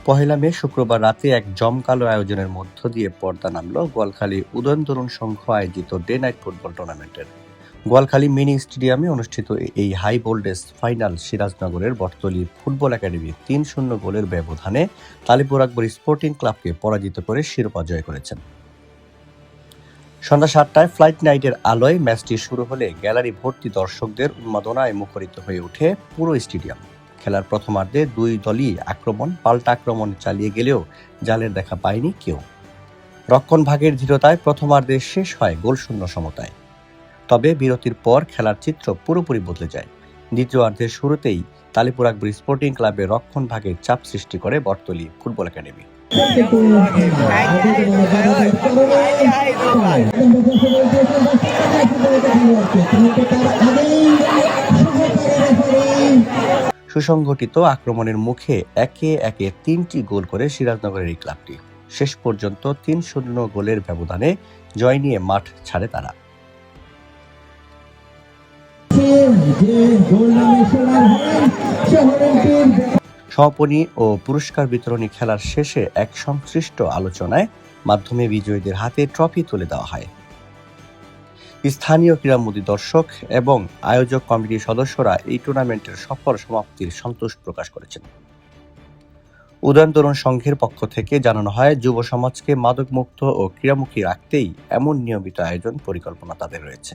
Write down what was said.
পহেলা মে শুক্রবার রাতে এক জমকালো আয়োজনের মধ্য দিয়ে পর্দা নামল গোয়ালখালী উদয়ন তরুণ সংঘ আয়োজিত ডে নাইট ফুটবল টুর্নামেন্টের। গোয়ালখালী মিনি স্টেডিয়ামে অনুষ্ঠিত এই হাই ভোল্টেজ ফাইনাল সিরাজনগরের বটতলী ফুটবল একাডেমি ৩-০ গোলের ব্যবধানে তালিপুর আকবর স্পোর্টিং ক্লাবকে পরাজিত করে শিরোপা জয় করেছেন। সন্ধ্যা ৭টায় ফ্লাইট নাইটের আলোয় ম্যাচটি শুরু হলে গ্যালারি ভর্তি দর্শকদের উন্মাদনায় মুখরিত হয়ে ওঠে পুরো স্টেডিয়াম। খেলার প্রথমার্ধে দুই দলই পাল্টা আক্রমণ চালিয়ে গেলেও জালের দেখা পায়নি কেউ। রক্ষণভাগের ধীরতায় প্রথমার্ধে শেষ হয় গোলশূন্য সমতায়। তবে বিরতির পর খেলার চিত্র পুরোপুরি বদলে যায়। দ্বিতীয়ার্ধের শুরুতেই তালিপুর আকবর স্পোর্টিং ক্লাবের রক্ষণভাগে চাপ সৃষ্টি করে বটতলী ফুটবল একাডেমি। সুসংগঠিত আক্রমণের মুখে একে একে ৩টি গোল করে সিরাজনগরের এই ক্লাবটি শেষ পর্যন্ত ৩-০ গোলের ব্যবধানে জয় নিয়ে মাঠ ছাড়ে তারা। সমাপনী ও পুরস্কার বিতরণী খেলার শেষে এক সংশ্লিষ্ট আলোচনায় মাধ্যমে বিজয়ীদের হাতে ট্রফি তুলে দেওয়া হয়। স্থানীয় ক্রীড়ামোদী দর্শক এবং আয়োজক কমিটির সদস্যরা এই টুর্নামেন্টের সফল সমাপ্তির সন্তোষ প্রকাশ করেছেন। উদয়ন তরুণ সংঘের পক্ষ থেকে জানানো হয়, যুব সমাজকে মাদকমুক্ত ও ক্রীড়ামুখী রাখতেই এমন নিয়মিত আয়োজন পরিকল্পনা তাদের রয়েছে।